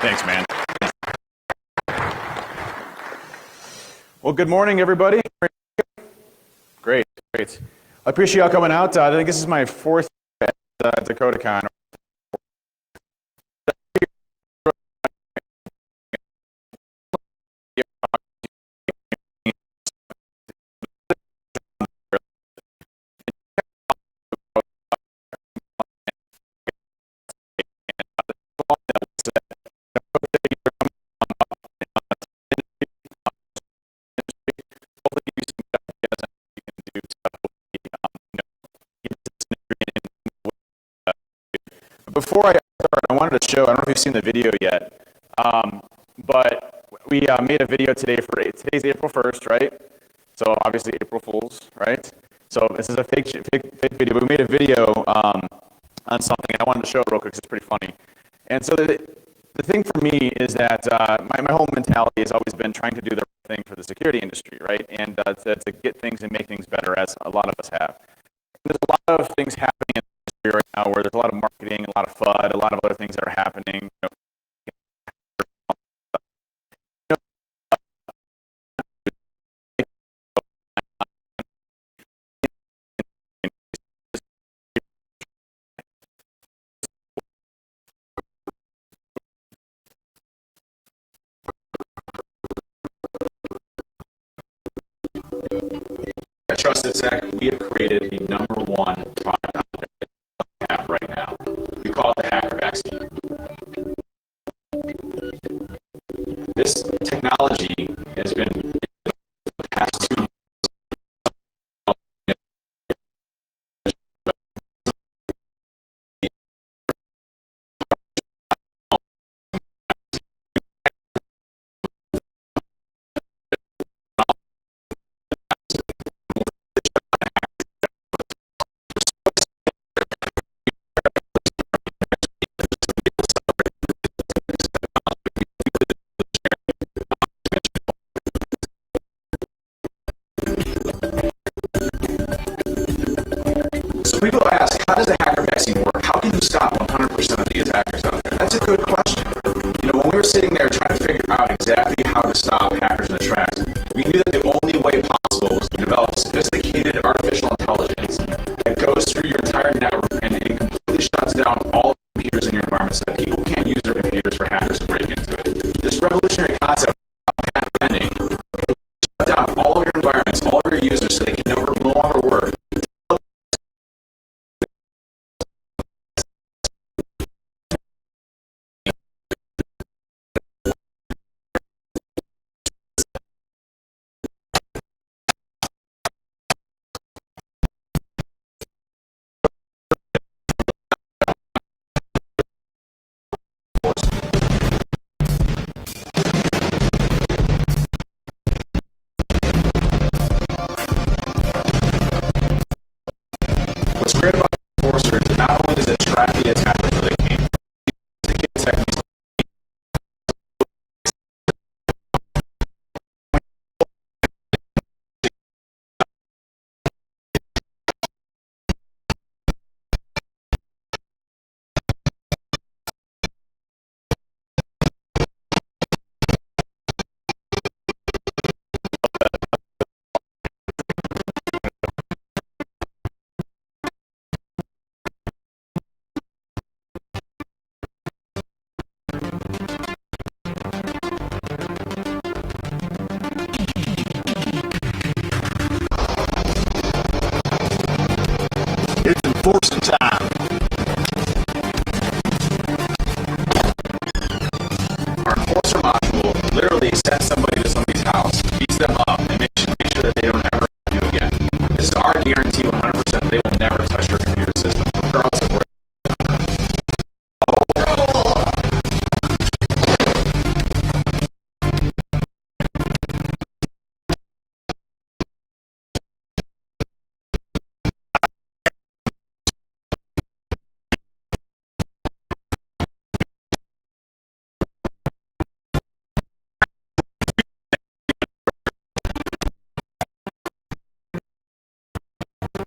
Thanks, man. Well, good morning, everybody. Great. I appreciate y'all coming out. I think this is my fourth at DakotaCon. Before I start, I wanted to show, I don't know if you've seen the video yet, but we made a video today today's April 1st, right? So obviously April Fools, right? So this is a fake video, but we made a video on something. I wanted to show it real quick because it's pretty funny. And so the thing for me is that my whole mentality has always been trying to do the right thing for the security industry, right? And to get things and make things better, as a lot of us have. There's a lot of things happening in the industry right now where there's a lot of marketing, a lot of FUD, a lot of other things that are happening. At Trusted Sec, we have created the #1 product out there that we have right now. We call it the hacker vaccine. This technology has been the past 2 years. People ask, how does the hacker vaccine work? How can you stop 100% of the attackers out there? That's a good question. You know, when we were sitting there trying to figure out exactly how to stop hackers in the tracks, we knew that the only way possible was to develop sophisticated artificial intelligence that goes through your entire network and it completely shuts down all the computers in your environment so that people can't use their computers for hackers to break into it. This revolutionary concept of patent pending shut down all of your environments, all of your users, so they can no longer work. What's great about Enforcer is not only does it track the attackers where they came, to get techniques. It's enforcing time. Our enforcer module literally sends somebody to somebody's house, beats them up, and make sure that they don't ever do it again. This is our guarantee 100% they will never touch your computer system, regardless of where.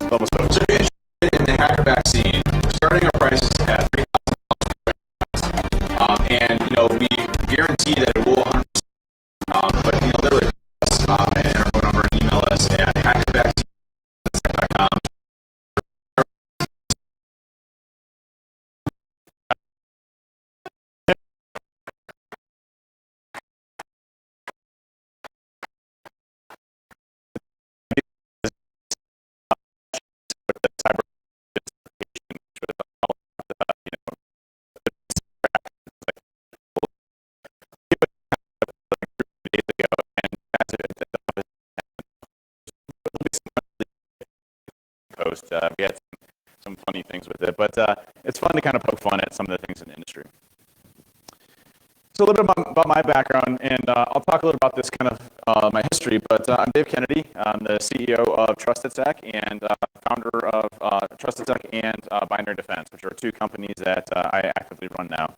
So if you're interested in the hacker vaccine, we're starting our prices at $3,000. And you know, and our phone number and email us at hackerback.com. Post. We had some funny things with it, but it's fun to kind of poke fun at some of the things in the industry. So a little bit about my background, and I'll talk a little about this kind of my history, but I'm Dave Kennedy. I'm the CEO of TrustedSec and founder of TrustedSec and Binary Defense, which are two companies that I actively run now.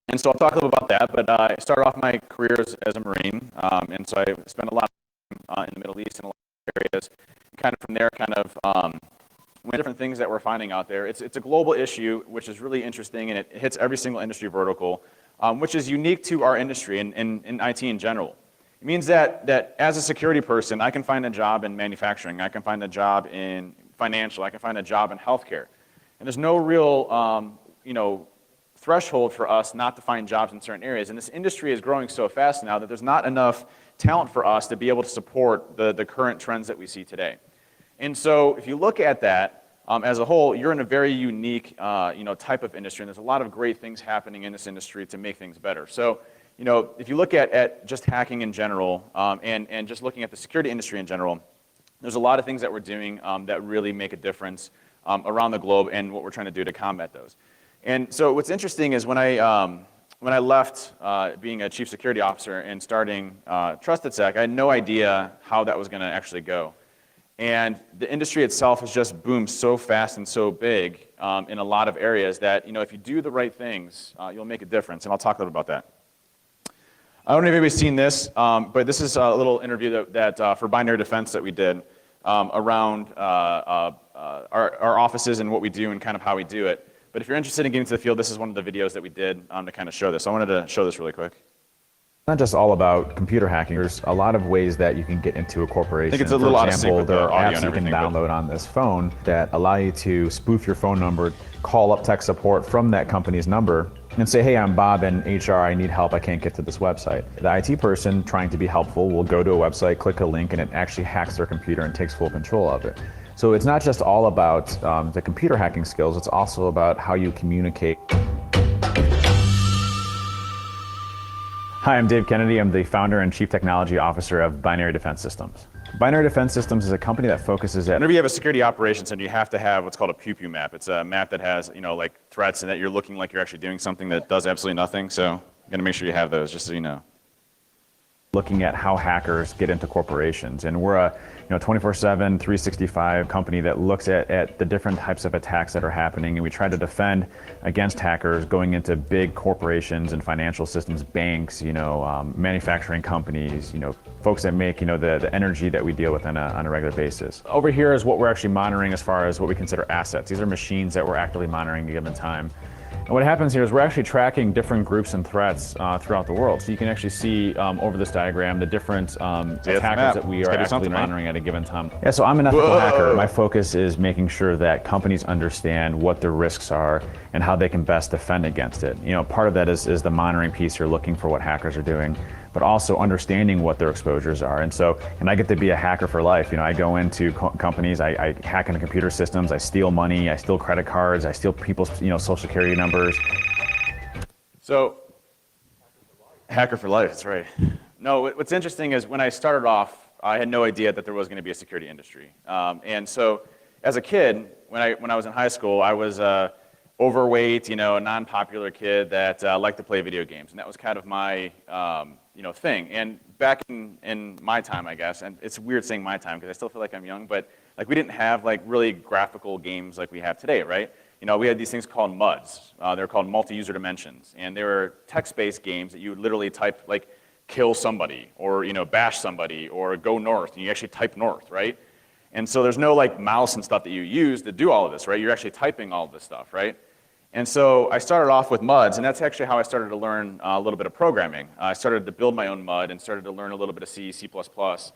And so I'll talk a little about that, but I started off my career as a Marine, and so I spent a lot of time in the Middle East and a lot of areas. Kind of from there, one different things that we're finding out there. It's a global issue, which is really interesting, and it hits every single industry vertical, which is unique to our industry and in IT in general. It means that as a security person, I can find a job in manufacturing, I can find a job in financial, I can find a job in healthcare, and there's no real threshold for us not to find jobs in certain areas. And this industry is growing so fast now that there's not enough talent for us to be able to support the current trends that we see today. And so if you look at that as a whole, you're in a very unique type of industry, and there's a lot of great things happening in this industry to make things better. So if you look at just hacking in general and just looking at the security industry in general, there's a lot of things that we're doing that really make a difference around the globe and what we're trying to do to combat those. And so what's interesting is when I left being a chief security officer and starting TrustedSec, I had no idea how that was going to actually go. And the industry itself has just boomed so fast and so big in a lot of areas that if you do the right things, you'll make a difference. And I'll talk a little about that. I don't know if anybody's seen this, but this is a little interview that for Binary Defense that we did around our offices and what we do and kind of how we do it. But if you're interested in getting to the field, this is one of the videos that we did to kind of show this. So I wanted to show this really quick. Not just all about computer hacking. There's a lot of ways that you can get into a corporation. I think it's a little out of sync with there the are audio apps and you can everything, download on this phone that allow you to spoof your phone number, call up tech support from that company's number, and say, hey, I'm Bob in HR, I need help, I can't get to this website. The IT person trying to be helpful will go to a website, click a link, and it actually hacks their computer and takes full control of it. So it's not just all about the computer hacking skills, it's also about how you communicate. Hi, I'm Dave Kennedy. I'm the founder and chief technology officer of Binary Defense Systems. Binary Defense Systems is a company that focuses at... Whenever you have a security operations center, you have to have what's called a pew map. It's a map that has, like threats and that you're looking like you're actually doing something that does absolutely nothing. So you gotta make sure you have those, just so you know. Looking at how hackers get into corporations. And we're a 24/7, 365 company that looks at the different types of attacks that are happening, and we try to defend against hackers going into big corporations and financial systems, banks, manufacturing companies, folks that make the energy that we deal with on a regular basis. Over here is what we're actually monitoring as far as what we consider assets. These are machines that we're actively monitoring at a given time. And what happens here is we're actually tracking different groups and threats throughout the world. So you can actually see over this diagram the different attackers that we are actively monitoring at a given time. Yeah, so I'm an ethical hacker. My focus is making sure that companies understand what the risks are and how they can best defend against it. Part of that is the monitoring piece. You're looking for what hackers are doing, but also understanding what their exposures are. And I get to be a hacker for life. I go into companies, I hack into computer systems, I steal money, I steal credit cards, I steal people's social security numbers. So, hacker for life, that's right. No, what's interesting is when I started off, I had no idea that there was going to be a security industry. And so, as a kid, when I was in high school, I was overweight, a non-popular kid that liked to play video games, and that was kind of my thing. And back in my time, I guess, and it's weird saying my time because I still feel like I'm young, but we didn't have really graphical games like we have today, right? We had these things called MUDs. They're called multi-user dimensions, and they were text-based games that you would literally type kill somebody, or bash somebody, or go north, and you actually type north, right? And so there's no mouse and stuff that you use to do all of this, right? You're actually typing all of this stuff, right? And so I started off with MUDs, and that's actually how I started to learn a little bit of programming. I started to build my own MUD and started to learn a little bit of C, C++, to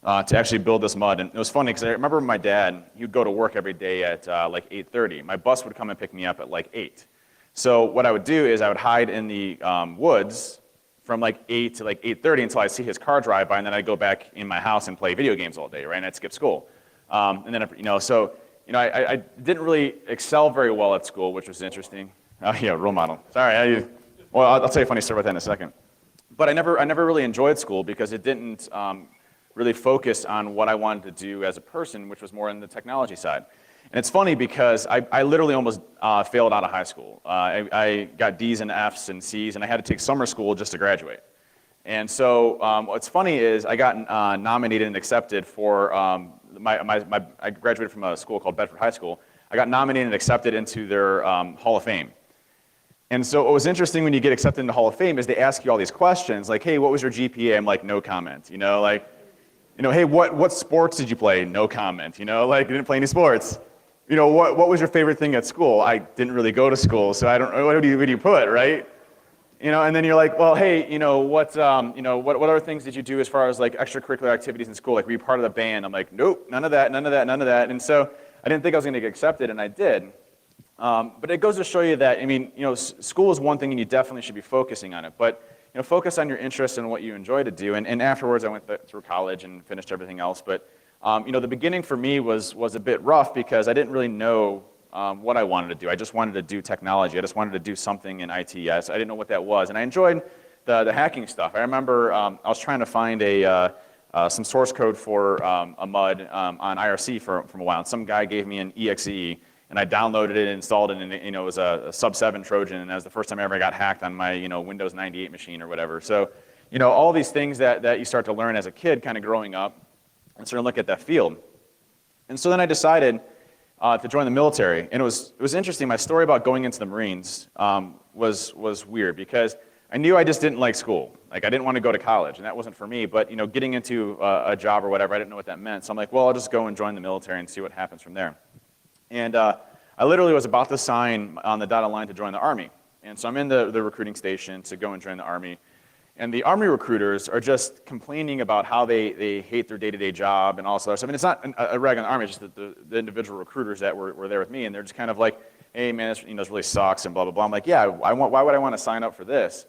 actually build this MUD. And it was funny because I remember my dad, he would go to work every day at like 8:30. My bus would come and pick me up at like 8. So what I would do is I would hide in the woods from like 8 to like 8:30 until I see his car drive by, and then I'd go back in my house and play video games all day, right? And I'd skip school. And then, I didn't really excel very well at school, which was interesting. Oh yeah, role model. Sorry. I'll tell you a funny story about that in a second. But I never really enjoyed school because it didn't really focus on what I wanted to do as a person, which was more in the technology side. And it's funny because I literally almost failed out of high school. I got D's and F's and C's, and I had to take summer school just to graduate. And so what's funny is I got nominated and accepted for, I graduated from a school called Bedford High School. I got nominated and accepted into their Hall of Fame. And so what was interesting when you get accepted into Hall of Fame is they ask you all these questions, like, hey, what was your GPA? I'm like, no comment. Hey, what sports did you play? No comment. You didn't play any sports. What was your favorite thing at school? I didn't really go to school, so I don't know, what do you put, right? And then you're like, well, hey, what other things did you do as far as like extracurricular activities in school? Like, were you part of the band? I'm like, nope, none of that. And so I didn't think I was going to get accepted, and I did. But it goes to show you that, school is one thing, and you definitely should be focusing on it. But focus on your interests and what you enjoy to do. And afterwards, I went through college and finished everything else. But the beginning for me was a bit rough because I didn't really know what I wanted to do. I just wanted to do technology. I just wanted to do something in IT. I didn't know what that was. And I enjoyed the hacking stuff. I remember I was trying to find some source code for a MUD on IRC from a while. And some guy gave me an EXE, and I downloaded it, installed it, and it was a sub-7 Trojan. And that was the first time I ever got hacked on my Windows 98 machine or whatever. So all these things that you start to learn as a kid kind of growing up and sort of look at that field. And so then I decided to join the military. And it was interesting. My story about going into the Marines was weird because I knew I just didn't like school. Like, I didn't want to go to college, and that wasn't for me. But getting into a job or whatever, I didn't know what that meant. So I'm like, well, I'll just go and join the military and see what happens from there. And I literally was about to sign on the dotted line to join the Army. And so I'm in the recruiting station to go and join the Army. And the Army recruiters are just complaining about how they hate their day-to-day job and all this other stuff. I mean, it's not a rag on the Army, it's just the individual recruiters that were there with me, and they're just kind of like, hey, man, this really sucks, and blah, blah, blah. I'm like, yeah, why would I want to sign up for this?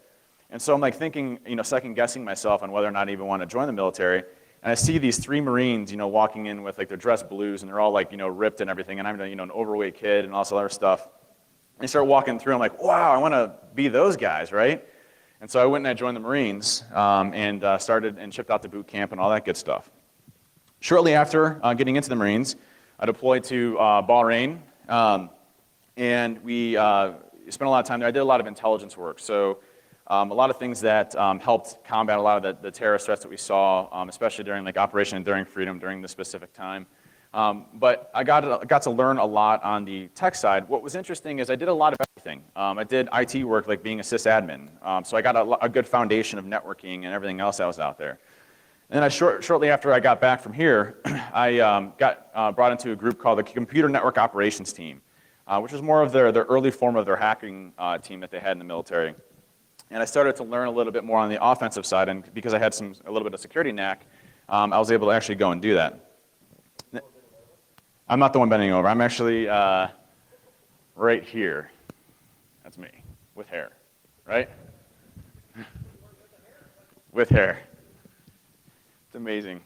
And so I'm like thinking, second-guessing myself on whether or not I even want to join the military. And I see these 3 Marines, walking in with like their dress blues, and they're all like, ripped and everything, and I'm, an overweight kid and all this other stuff. And I start walking through, I'm like, wow, I want to be those guys, right? And so I went and I joined the Marines and started and shipped out to boot camp and all that good stuff. Shortly after getting into the Marines, I deployed to Bahrain, and we spent a lot of time there. I did a lot of intelligence work, so a lot of things that helped combat a lot of the terrorist threats that we saw, especially during like Operation Enduring Freedom during this specific time. But I got to learn a lot on the tech side. What was interesting is I did a lot of everything. I did IT work like being a sysadmin. So I got a good foundation of networking and everything else that was out there. And then shortly after I got back from here, I got brought into a group called the Computer Network Operations Team, which was more of their early form of their hacking team that they had in the military. And I started to learn a little bit more on the offensive side, and because I had a little bit of security knack, I was able to actually go and do that. I'm not the one bending over. I'm actually right here. That's me, with hair, right? With hair. It's amazing.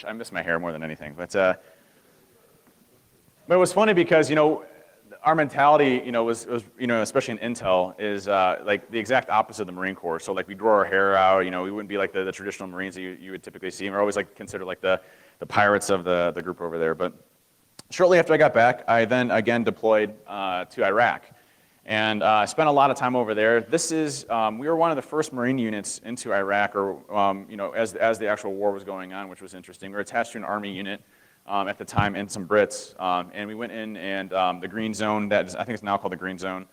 I miss my hair more than anything. But it was funny because, our mentality, was especially in Intel, is like the exact opposite of the Marine Corps. So like we grow our hair out, we wouldn't be like the traditional Marines that you would typically see. And we're always like considered like the pirates of the group over there. But shortly after I got back, I then again deployed to Iraq. And I spent a lot of time over there. We were one of the first Marine units into Iraq, or as the actual war was going on, which was interesting. We were attached to an Army unit at the time and some Brits, and we went in and the Green Zone, I think it's now called the Green Zone,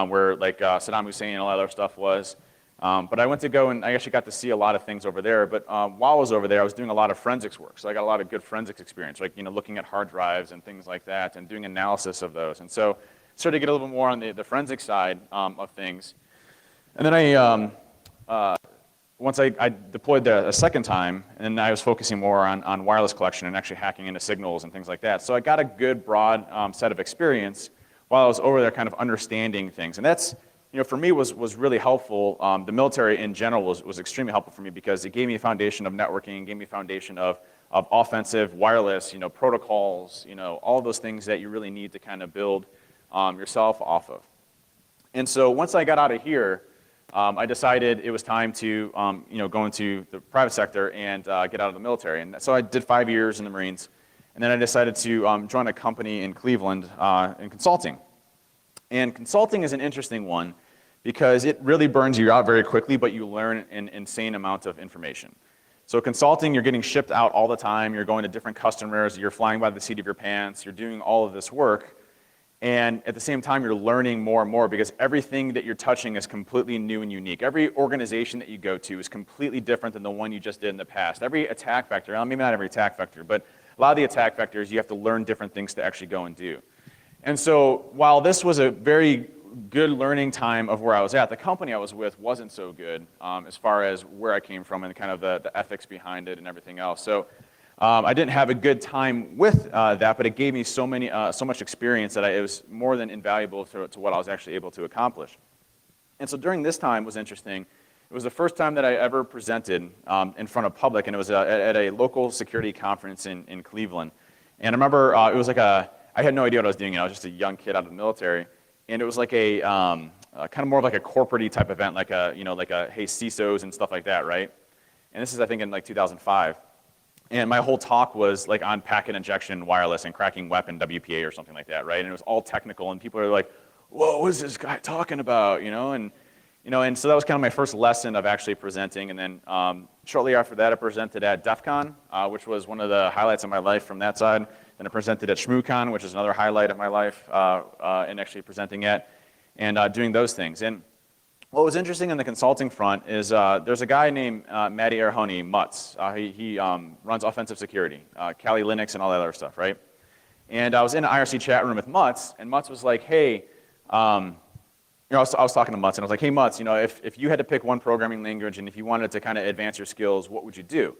where like Saddam Hussein and all that other stuff was. But I went to go and I actually got to see a lot of things over there. But while I was over there, I was doing a lot of forensics work. So I got a lot of good forensics experience, like looking at hard drives and things like that, and doing analysis of those. And so started to get a little bit more on the forensic side of things. And then once I deployed a second time, and I was focusing more on wireless collection and actually hacking into signals and things like that. So I got a good broad set of experience while I was over there kind of understanding things. And that's, for me was really helpful. The military in general was extremely helpful for me because it gave me a foundation of networking, gave me a foundation of offensive, wireless, protocols, all those things that you really need to kind of build yourself off of. And so once I got out of here, I decided it was time to go into the private sector and get out of the military. And so I did 5 years in the Marines. And then I decided to join a company in Cleveland in consulting. And consulting is an interesting one because it really burns you out very quickly, but you learn an insane amount of information. So consulting, you're getting shipped out all the time. You're going to different customers. You're flying by the seat of your pants. You're doing all of this work. And at the same time, you're learning more and more because everything that you're touching is completely new and unique. Every organization that you go to is completely different than the one you just did in the past. Every attack vector, well, maybe not every attack vector, but a lot of the attack vectors, you have to learn different things to actually go and do. And so while this was a very good learning time of where I was at, the company I was with wasn't so good as far as where I came from and kind of the ethics behind it and everything else. So I didn't have a good time with that, but it gave me so much experience that it was more than invaluable to what I was actually able to accomplish. And so during this time was interesting. It was the first time that I ever presented in front of public, and it was at a local security conference in Cleveland. And I remember it was like I had no idea what I was doing. I was just a young kid out of the military, and it was like a kind of more of like a corporate-y type event, like a hey CISOs and stuff like that, right? And this is I think in like 2005. And my whole talk was like on packet injection, wireless, and cracking weapon, WPA or something like that, right? And it was all technical, and people are like, "Whoa, what is this guy talking about?" And so that was kind of my first lesson of actually presenting. And then shortly after that, I presented at DefCon, which was one of the highlights of my life from that side. Then I presented at ShmooCon, which is another highlight of my life, and actually presenting at and doing those things. And what was interesting in the consulting front is there's a guy named Matty Arhoni, Mutz. He runs offensive security, Kali Linux and all that other stuff, right? And I was in an IRC chat room with Mutz, and Mutz was like, hey, I was talking to Mutz, and I was like, hey, Mutz, if you had to pick one programming language and if you wanted to kind of advance your skills, what would you do?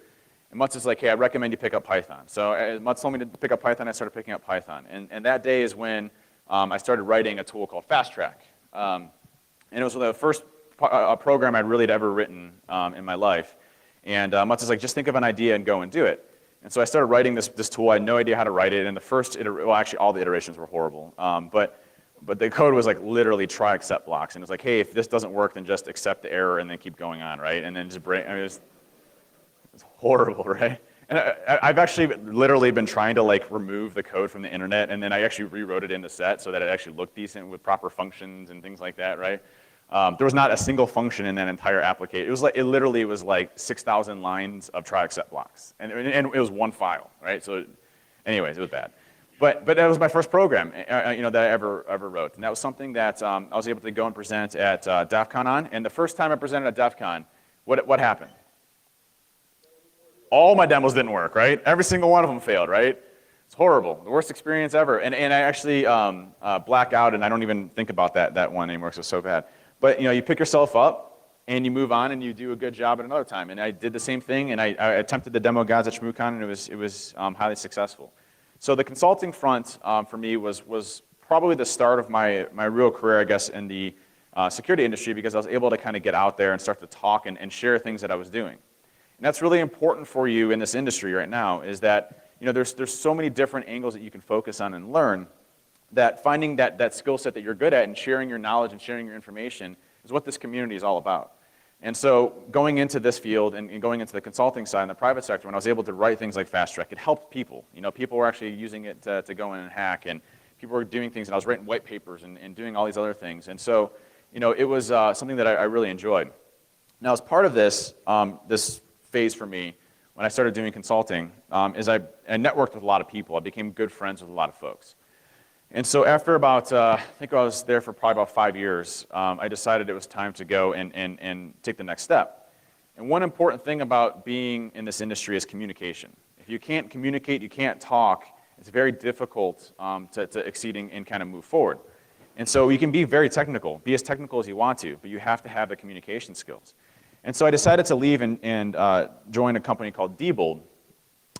And Mutz is like, hey, I recommend you pick up Python. So Mutz told me to pick up Python. I started picking up Python. And that day is when I started writing a tool called Fast Track. And it was the first program I'd really ever written in my life. And Mutz is like, just think of an idea and go and do it. And so I started writing this tool. I had no idea how to write it. And the first, well, actually, all the iterations were horrible. But the code was like literally try accept blocks. And it was like, hey, if this doesn't work, then just accept the error and then keep going on, right? And then just break. I mean, it's horrible, right? And I've actually literally been trying to like remove the code from the internet, and then I actually rewrote it into set so that it actually looked decent with proper functions and things like that, right? There was not a single function in that entire application. It literally was like 6,000 lines of try accept blocks, and it was one file, right? So, anyways, it was bad. But that was my first program, that I ever wrote, and that was something that I was able to go and present at DefCon on. And the first time I presented at DefCon, what happened? All my demos didn't work, right? Every single one of them failed, right? It's horrible, the worst experience ever. And I actually black out, and I don't even think about that one anymore because it was so bad. But you pick yourself up, and you move on, and you do a good job at another time. And I did the same thing, and I attempted the demo guides at ShmooCon, and it was highly successful. So the consulting front for me was probably the start of my real career, I guess, in the security industry, because I was able to kind of get out there and start to talk and share things that I was doing. And that's really important for you in this industry right now, is that there's so many different angles that you can focus on and learn, that finding that skill set that you're good at and sharing your knowledge and sharing your information is what this community is all about. And so going into this field and going into the consulting side in the private sector, when I was able to write things like Fast Track, it helped people. People were actually using it to go in and hack, and people were doing things, and I was writing white papers and doing all these other things. And so it was something that I really enjoyed. Now, as part of this phase for me, when I started doing consulting, is I networked with a lot of people. I became good friends with a lot of folks. And so after about, I think I was there for probably about 5 years, I decided it was time to go and take the next step. And one important thing about being in this industry is communication. If you can't communicate, you can't talk, it's very difficult to exceed and kind of move forward. And so you can be very technical, be as technical as you want to, but you have to have the communication skills. And so I decided to leave and join a company called Diebold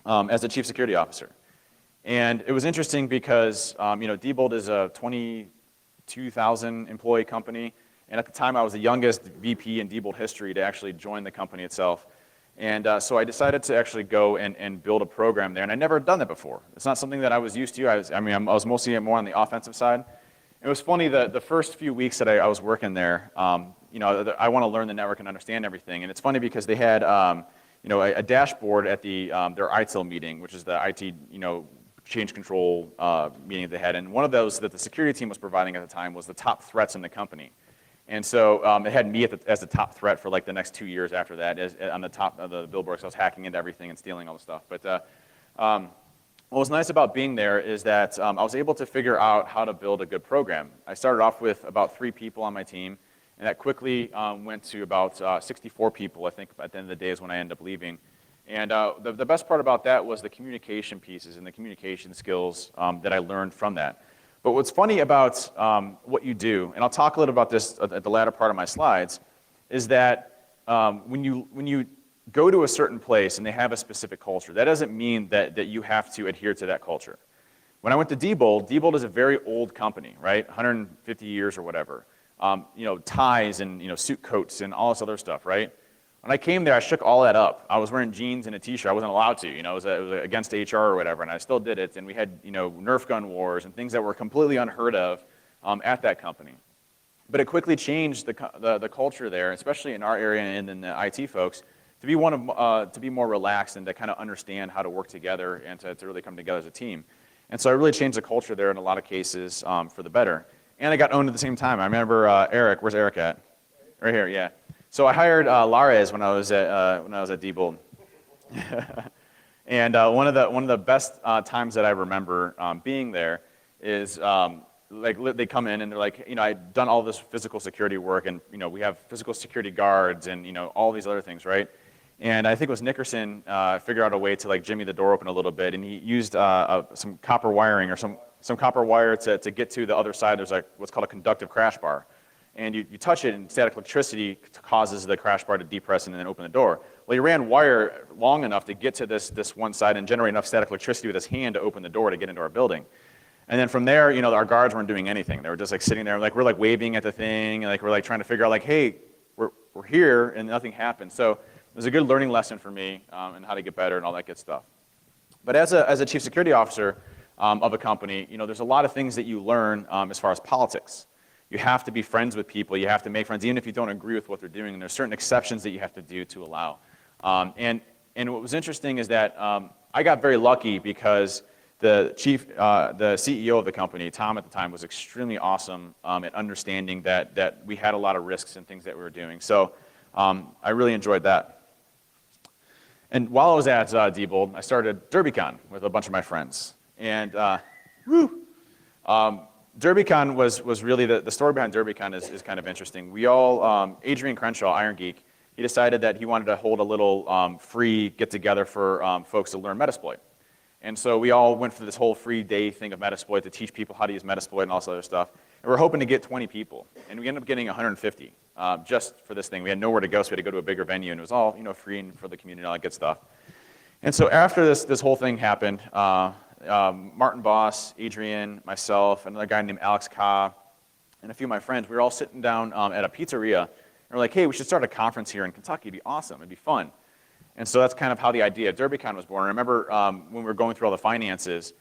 as the chief security officer. And it was interesting because Diebold is a 22,000 employee company, and at the time I was the youngest VP in Diebold history to actually join the company itself. And so I decided to actually go and build a program there, and I'd never done that before. It's not something that I was used to. I was mostly more on the offensive side. It was funny, the first few weeks that I was working there, I want to learn the network and understand everything. And it's funny because they had a dashboard at their ITIL meeting, which is the IT change control meeting that they had. And one of those that the security team was providing at the time was the top threats in the company. And so it had me as the top threat for like the next 2 years after that on the top of the billboard. So I was hacking into everything and stealing all the stuff. But what was nice about being there is that I was able to figure out how to build a good program. I started off with about 3 people on my team, and that quickly went to about 64 people, I think, at the end of the day is when I ended up leaving. And the best part about that was the communication pieces and the communication skills that I learned from that. But what's funny about what you do, and I'll talk a little about this at the latter part of my slides, is that when you go to a certain place and they have a specific culture, that doesn't mean that you have to adhere to that culture. When I went to Diebold is a very old company, right? 150 years or whatever. Ties and suit coats and all this other stuff, right? When I came there, I shook all that up. I was wearing jeans and a t-shirt. I wasn't allowed to, it was against HR or whatever, and I still did it. And we had, Nerf gun wars and things that were completely unheard of at that company. But it quickly changed the culture there, especially in our area and in the IT folks, to be more relaxed and to kind of understand how to work together and to really come together as a team. And so I really changed the culture there in a lot of cases for the better. And I got owned at the same time. I remember Eric. Where's Eric at? Right here, yeah. So I hired Lares when I was at Diebold. And one of the best times that I remember being there is they come in and they're like, I'd done all this physical security work, and we have physical security guards and all these other things, right? And I think it was Nickerson figured out a way to jimmy the door open a little bit, and he used some copper wiring or some copper wire to get to the other side. There's what's called a conductive crash bar. And you touch it, and static electricity causes the crash bar to depress and then open the door. Well, he ran wire long enough to get to this one side and generate enough static electricity with his hand to open the door to get into our building. And then from there, our guards weren't doing anything. They were just sitting there, we're waving at the thing, and we're trying to figure out hey, we're here, and nothing happened. So it was a good learning lesson for me and how to get better and all that good stuff. But as a chief security officer of a company, there's a lot of things that you learn as far as politics. You have to be friends with people. You have to make friends, even if you don't agree with what they're doing. And there's certain exceptions that you have to do to allow. And what was interesting is that I got very lucky because the CEO of the company, Tom at the time, was extremely awesome at understanding that we had a lot of risks and things that we were doing. So I really enjoyed that. And while I was at Diebold, I started DerbyCon with a bunch of my friends. And DerbyCon was really, the story behind DerbyCon is kind of interesting. We all, Adrian Crenshaw, Iron Geek, he decided that he wanted to hold a little free get-together for folks to learn Metasploit. And so we all went for this whole free day thing of Metasploit to teach people how to use Metasploit and all this other stuff. And we're hoping to get 20 people. And we ended up getting 150 just for this thing. We had nowhere to go, so we had to go to a bigger venue, and it was all free and for the community and all that good stuff. And so after this whole thing happened, Martin Boss, Adrian, myself, another guy named Alex Ka, and a few of my friends, we were all sitting down at a pizzeria, and we're like, hey, we should start a conference here in Kentucky. It'd be awesome. It'd be fun. And so that's kind of how the idea of DerbyCon was born. I remember when we were going through all the finances,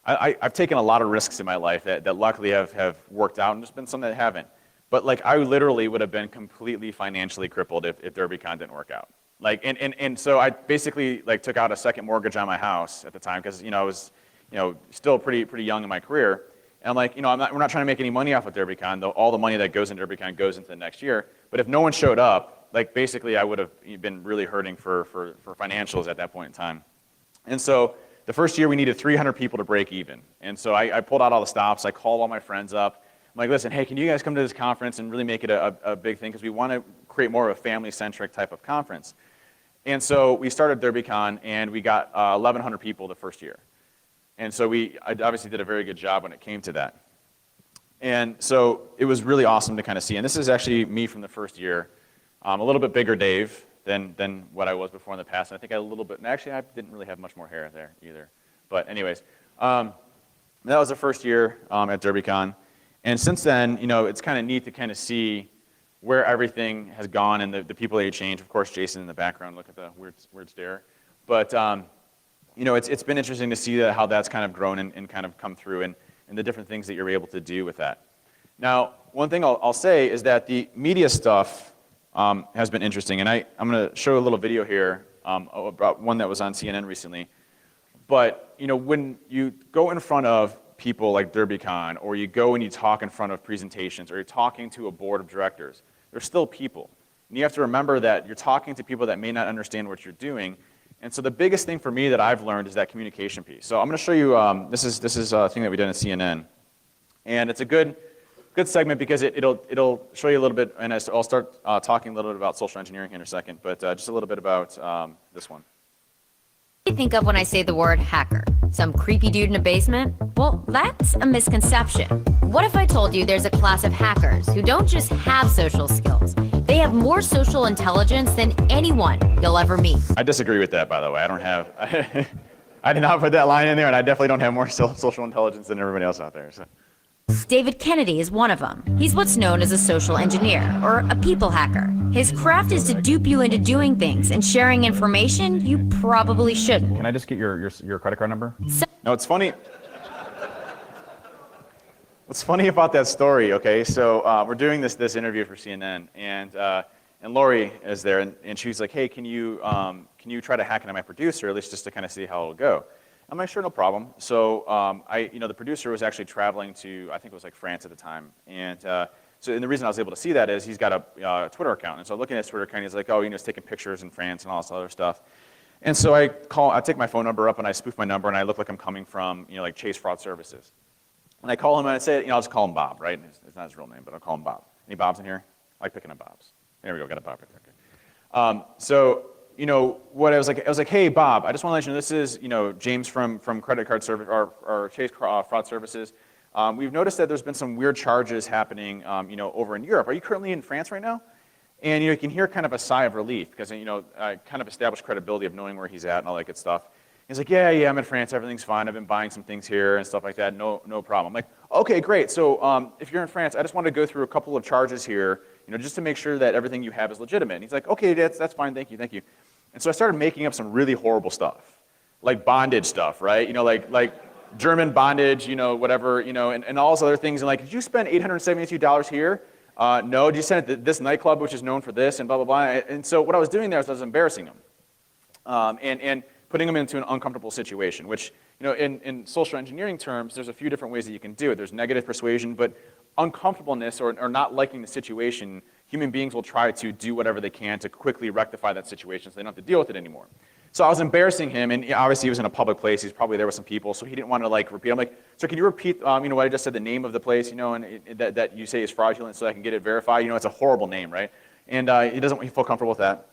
I've taken a lot of risks in my life that luckily have worked out, and there's been some that haven't. But I literally would have been completely financially crippled if DerbyCon didn't work out. And so I basically took out a second mortgage on my house at the time because I was still pretty young in my career. And I'm like, we're not trying to make any money off of DerbyCon, though all the money that goes into DerbyCon goes into the next year. But if no one showed up, basically I would have been really hurting for financials at that point in time. And so the first year we needed 300 people to break even. And so I pulled out all the stops. I called all my friends up. I'm like, listen, hey, can you guys come to this conference and really make it a big thing? Because we want to create more of a family-centric type of conference. And so we started DerbyCon, and we got 1,100 people the first year. And so I obviously did a very good job when it came to that. And so it was really awesome to kind of see. And this is actually me from the first year. A little bit bigger Dave than what I was before in the past. And I think I had a little bit, and actually I didn't really have much more hair there either. But anyways, that was the first year at DerbyCon. And since then, it's kind of neat to kind of see where everything has gone and the people that you change. Of course, Jason in the background, look at the weird stare. But it's been interesting to see how that's kind of grown and kind of come through and the different things that you're able to do with that. Now, one thing I'll say is that the media stuff has been interesting, and I'm going to show a little video here about one that was on CNN recently. But when you go in front of people like DerbyCon, or you go and you talk in front of presentations, or you're talking to a board of directors, they're still people. And you have to remember that you're talking to people that may not understand what you're doing. And so the biggest thing for me that I've learned is that communication piece. So I'm going to show you, this is a thing that we did at CNN. And it's a good segment because it'll show you a little bit, and I'll start talking a little bit about social engineering here in a second, but just a little bit about this one. What do you think of when I say the word hacker? Some creepy dude in a basement? Well, that's a misconception. What if I told you there's a class of hackers who don't just have social skills, they have more social intelligence than anyone you'll ever meet? I disagree with that, by the way. I don't have, I did not put that line in there, and I definitely don't have more social intelligence than everybody else out there. So. David Kennedy is one of them. He's what's known as a social engineer, or a people hacker. His craft is to dupe you into doing things and sharing information you probably shouldn't. Can I just get your credit card number? No, it's funny. What's funny about that story, okay, so we're doing this interview for CNN, and Lori is there, and she's like, hey, can you try to hack into my producer, at least just to kind of see how it'll go? I'm like, sure, no problem. So the producer was actually traveling to, I think it was like France at the time. And the reason I was able to see that is he's got a Twitter account. And so looking at his Twitter account, he's like, oh, he's taking pictures in France and all this other stuff. And so I take my phone number up and I spoof my number and I look like I'm coming from, like Chase Fraud Services. And I call him and I say, I'll just call him Bob, right? It's not his real name, but I'll call him Bob. Any Bobs in here? I like picking up Bobs. There we go, got a Bob right there. Okay. What I was like, hey, Bob, I just want to let you know this is, James from Credit Card Service or Chase Fraud Services. We've noticed that there's been some weird charges happening, over in Europe. Are you currently in France right now? And, you can hear kind of a sigh of relief because, I kind of established credibility of knowing where he's at and all that good stuff. He's like, yeah, I'm in France. Everything's fine. I've been buying some things here and stuff like that. No problem. I'm like, okay, great. So if you're in France, I just want to go through a couple of charges here, just to make sure that everything you have is legitimate. And he's like, okay, that's fine. Thank you. And so I started making up some really horrible stuff, like bondage stuff, right? Like German bondage, whatever, and all those other things. And like, did you spend $872 here? No. Did you send it to this nightclub, which is known for this, and blah, blah, blah. And so what I was doing there is I was embarrassing them and putting them into an uncomfortable situation, which, in social engineering terms, there's a few different ways that you can do it. There's negative persuasion, but uncomfortableness or not liking the situation, human beings will try to do whatever they can to quickly rectify that situation so they don't have to deal with it anymore. So I was embarrassing him, and obviously he was in a public place. He's probably there with some people, so he didn't want to repeat. I'm like, so can you repeat, what I just said, the name of the place, and that you say is fraudulent, so I can get it verified. It's a horrible name, right? And he doesn't feel comfortable with that.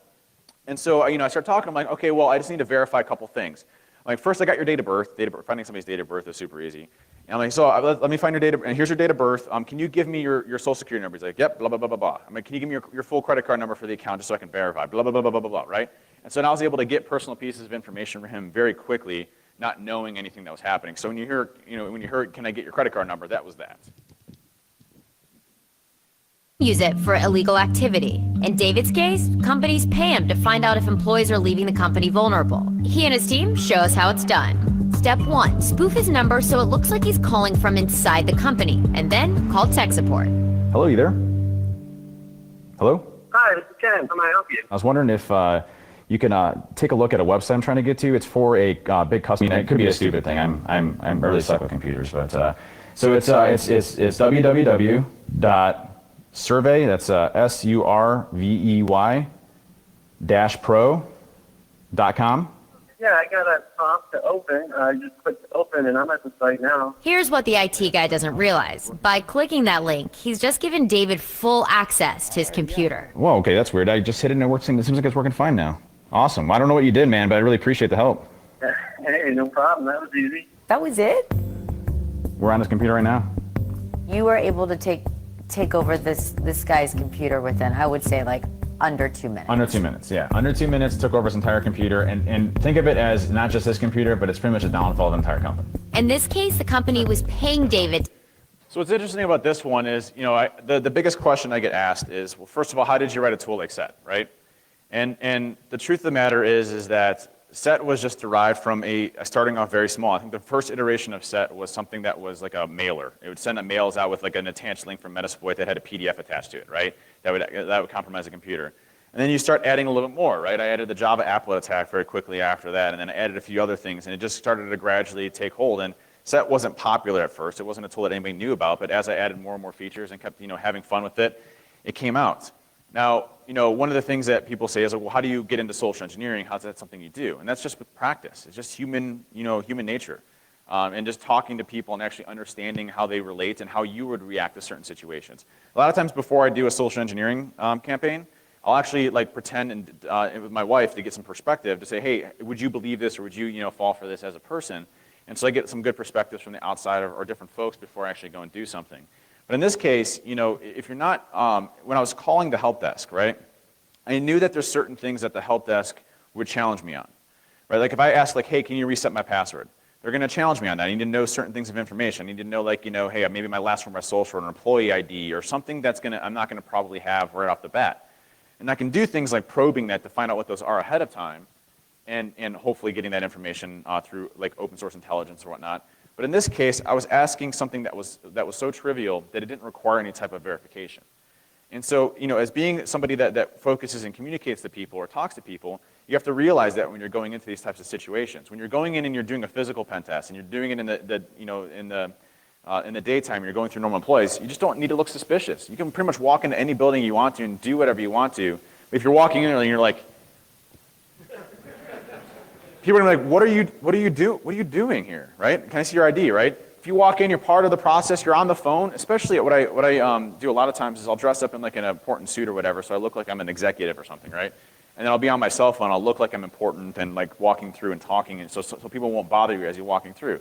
And so I start talking. I'm like, okay, well, I just need to verify a couple things. Like, first, I got your date of birth. Finding somebody's date of birth is super easy. And I'm like, so let me find your date of, and here's your date of birth. Can you give me your social security number? He's like, yep, blah, blah, blah, blah, blah. I'm like, can you give me your full credit card number for the account just so I can verify? Blah, blah, blah, blah, blah, blah, blah, right? And so then I was able to get personal pieces of information from him very quickly, not knowing anything that was happening. So when you heard, can I get your credit card number, that was that. Use it for illegal activity. In David's case, companies pay him to find out if employees are leaving the company vulnerable. He and his team show us how it's done. Step 1, spoof his number so it looks like he's calling from inside the company, and then call tech support. Hello, you there? Hello? Hi, this is Ken. How may I help you? I was wondering if you can take a look at a website I'm trying to get to. It's for a big customer. It could be a stupid thing. I'm really stuck with computers, but so it's www.survey. That's SURVEY -pro.com. Yeah, I got a prompt to open. I just clicked open, and I'm at the site now. Here's what the IT guy doesn't realize. By clicking that link, he's just given David full access to his computer. Whoa, okay, that's weird. I just hit it and it works. It seems like it's working fine now. Awesome. I don't know what you did, man, but I really appreciate the help. Hey, no problem. That was easy. That was it? We're on this computer right now. you were able to take over this guy's computer within, I would say, like under 2 minutes. Under 2 minutes, yeah. Under 2 minutes, took over his entire computer, and think of it as not just his computer, but it's pretty much a downfall of the entire company. In this case, the company was paying David. So what's interesting about this one is, the biggest question I get asked is, well, first of all, how did you write a tool like SET, right? And the truth of the matter is that SET was just derived from starting off very small. I think the first iteration of SET was something that was like a mailer. It would send mails out with like an attached link from Metasploit that had a PDF attached to it, right? That would compromise the computer. And then you start adding a little bit more, right? I added the Java applet attack very quickly after that, and then I added a few other things, and it just started to gradually take hold. And SET wasn't popular at first. It wasn't a tool that anybody knew about, but as I added more and more features and kept, having fun with it, it came out. Now, one of the things that people say is, well, how do you get into social engineering? How's that something you do? And that's just with practice. It's just human nature. And just talking to people and actually understanding how they relate and how you would react to certain situations. A lot of times before I do a social engineering campaign, I'll actually pretend and with my wife to get some perspective to say, hey, would you believe this or would you fall for this as a person? And so I get some good perspectives from the outside or different folks before I actually go and do something. But in this case, if you're not, when I was calling the help desk, right, I knew that there's certain things that the help desk would challenge me on, right? Like if I ask, hey, can you reset my password? They're going to challenge me on that. I need to know certain things of information. I need to know, hey, maybe my last four of my social or an employee ID or something I'm not going to probably have right off the bat. And I can do things like probing that to find out what those are ahead of time and hopefully getting that information through open source intelligence or whatnot. But in this case, I was asking something that was so trivial that it didn't require any type of verification. And so, as being somebody that focuses and communicates to people or talks to people, you have to realize that when you're going into these types of situations. When you're going in and you're doing a physical pen test and you're doing it in the daytime, you're going through normal employees, you just don't need to look suspicious. You can pretty much walk into any building you want to and do whatever you want to. But if you're walking in and you're like, people are going to be like, what are you doing here, right? Can I see your ID, right? If you walk in, you're part of the process, you're on the phone, especially what I do a lot of times is I'll dress up in an important suit or whatever, so I look like I'm an executive or something, right? And then I'll be on my cell phone, I'll look like I'm important and walking through and talking, and so people won't bother you as you're walking through.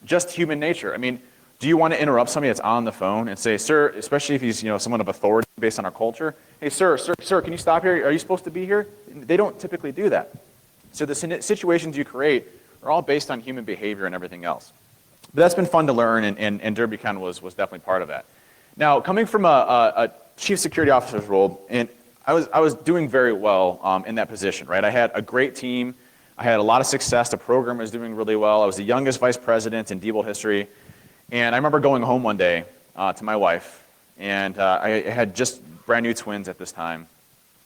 Just human nature. I mean, do you want to interrupt somebody that's on the phone and say, sir, especially if he's someone of authority based on our culture, hey, sir, can you stop here? Are you supposed to be here? They don't typically do that. So the situations you create are all based on human behavior and everything else. But that's been fun to learn, and DerbyCon was definitely part of that. Now, coming from a chief security officer's role, and I was doing very well in that position, right? I had a great team. I had a lot of success. The program was doing really well. I was the youngest vice president in Diebold history. And I remember going home one day to my wife, and I had just brand new twins at this time.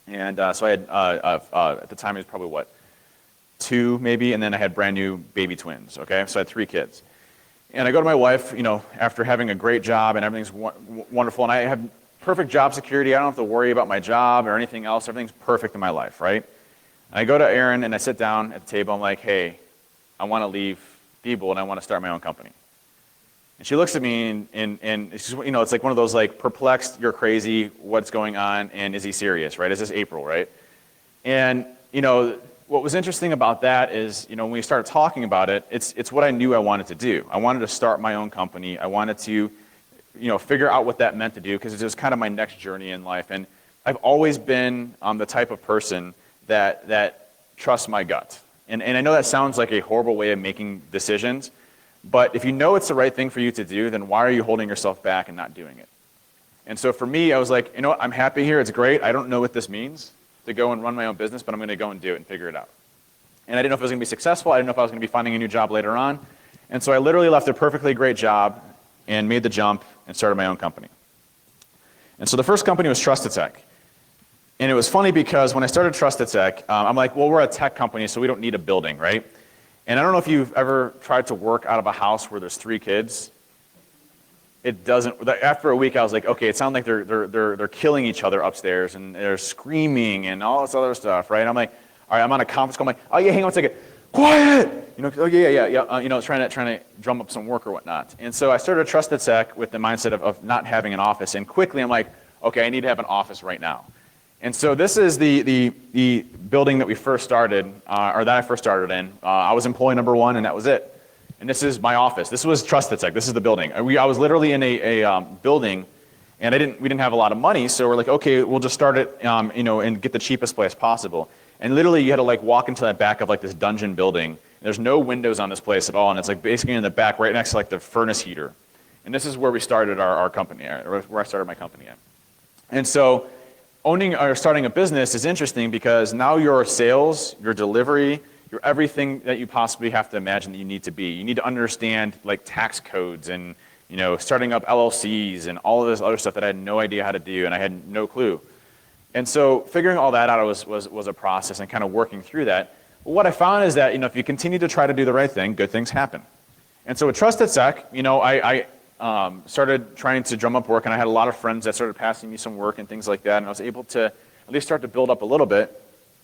And so I had, at the time, it was probably, 2 maybe, and then I had brand new baby twins, okay? So I had 3 kids. And I go to my wife, after having a great job and everything's wonderful, and I have perfect job security. I don't have to worry about my job or anything else. Everything's perfect in my life, right? And I go to Erin and I sit down at the table. I'm like, hey, I want to leave Diebold and I want to start my own company. And she looks at me and it's just, it's like one of those perplexed, you're crazy, what's going on, and is he serious, right? Is this April, right? And, what was interesting about that is, when we started talking about it, it's what I knew I wanted to do. I wanted to start my own company. I wanted to, figure out what that meant to do because it was kind of my next journey in life. And I've always been the type of person that trusts my gut. And I know that sounds like a horrible way of making decisions, but if you know it's the right thing for you to do, then why are you holding yourself back and not doing it? And so for me, I was like, I'm happy here. It's great. I don't know what this means to go and run my own business, but I'm going to go and do it and figure it out. And I didn't know if it was going to be successful. I didn't know if I was going to be finding a new job later on. And so I literally left a perfectly great job and made the jump and started my own company. And so the first company was Trusted Tech. And it was funny because when I started Trusted Tech, I'm like, well, we're a tech company, so we don't need a building, right? And I don't know if you've ever tried to work out of a house where there's 3 kids. It doesn't. After a week, I was like, okay, it sounds like they're killing each other upstairs and they're screaming and all this other stuff, right? I'm like, all right, I'm on a conference call. I'm like, oh yeah, hang on a second, quiet. Oh yeah. Trying to drum up some work or whatnot. And so I started Trusted Tech with the mindset of not having an office. And quickly, I'm like, okay, I need to have an office right now. And so this is the building that we first started, or that I first started in. I was employee number 1, and that was it. And this is my office. This was Trusted Sec. This is the building. I was literally in a building, and we didn't have a lot of money, so we're like, okay, we'll just start it, and get the cheapest place possible. And literally, you had to like walk into the back of like this dungeon building. There's no windows on this place at all, and it's like basically in the back, right next to like the furnace heater. And this is where we started our company, where I started my company at. And so, owning or starting a business is interesting because now your sales, your delivery, your everything that you possibly have to imagine that you need to be. You need to understand like tax codes and starting up LLCs and all of this other stuff that I had no idea how to do, and I had no clue. And so figuring all that out was a process and kind of working through that. But what I found is that if you continue to try to do the right thing, good things happen. And so with Trusted Sec, I started trying to drum up work, and I had a lot of friends that started passing me some work and things like that, and I was able to at least start to build up a little bit.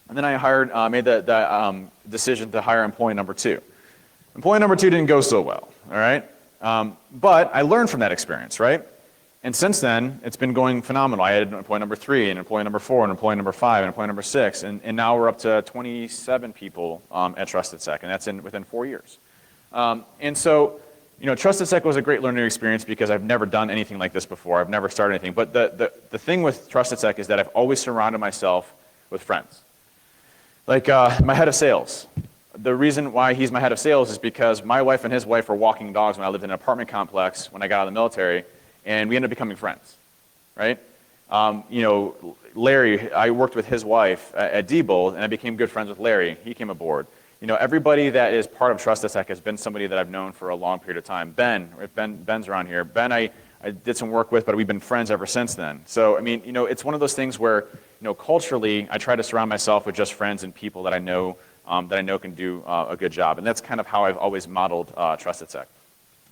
And then I made the decision to hire employee number 2. Employee number 2 didn't go so well, all right? But I learned from that experience, right? And since then, it's been going phenomenal. I had employee number 3, and employee number 4, and employee number 5, and employee number 6, and now we're up to 27 people at Trusted Sec, and that's within 4 years. And so, Trusted Sec was a great learning experience because I've never done anything like this before. I've never started anything. But the thing with Trusted Sec is that I've always surrounded myself with friends. Like my head of sales. The reason why he's my head of sales is because my wife and his wife were walking dogs when I lived in an apartment complex when I got out of the military, and we ended up becoming friends, right? Larry, I worked with his wife at Diebold, and I became good friends with Larry. He came aboard. Everybody that is part of Trusted Sec has been somebody that I've known for a long period of time. Ben's around here. Ben, I did some work with, but we've been friends ever since then. So, it's one of those things where, culturally, I try to surround myself with just friends and people that I know can do a good job. And that's kind of how I've always modeled Trusted Sec.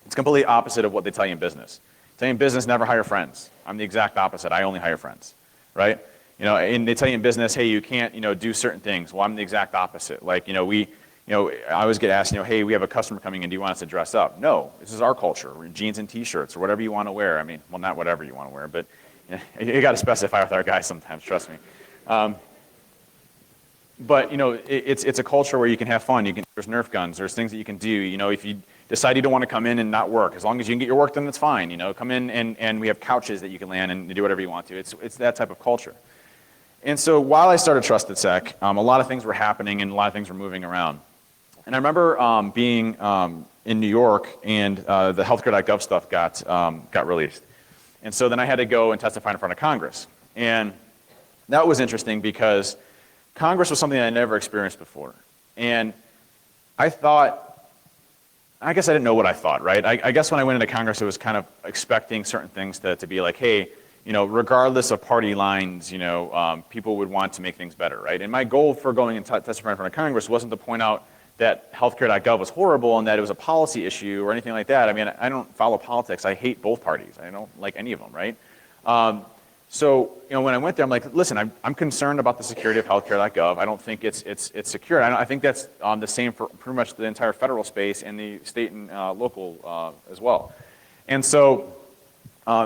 It's completely opposite of what they tell you in business. They tell you in business, never hire friends. I'm the exact opposite. I only hire friends, right? And they tell you in business, hey, you can't, do certain things. Well, I'm the exact opposite. Like, I always get asked, hey, we have a customer coming in. Do you want us to dress up? No, this is our culture. We're jeans and T-shirts or whatever you want to wear. Well, not whatever you want to wear, but you got to specify with our guys sometimes. Trust me. But it's a culture where you can have fun. There's Nerf guns. There's things that you can do. If you decide you don't want to come in and not work, as long as you can get your work done, that's fine. Come in and we have couches that you can lay on and do whatever you want to. It's that type of culture. And so while I started Trusted Sec, a lot of things were happening and a lot of things were moving around. And I remember being in New York, and the healthcare.gov stuff got released. And so then I had to go and testify in front of Congress. And that was interesting because Congress was something I never experienced before. And I guess I didn't know what I thought, right? I guess when I went into Congress, I was kind of expecting certain things to be like, hey, regardless of party lines, people would want to make things better, right? And my goal for going and testifying in front of Congress wasn't to point out that healthcare.gov was horrible and that it was a policy issue or anything like that. I don't follow politics. I hate both parties. I don't like any of them, right? So, when I went there, I'm like, listen, I'm concerned about the security of healthcare.gov. I don't think it's secure. I think that's the same for pretty much the entire federal space and the state and local as well. And so,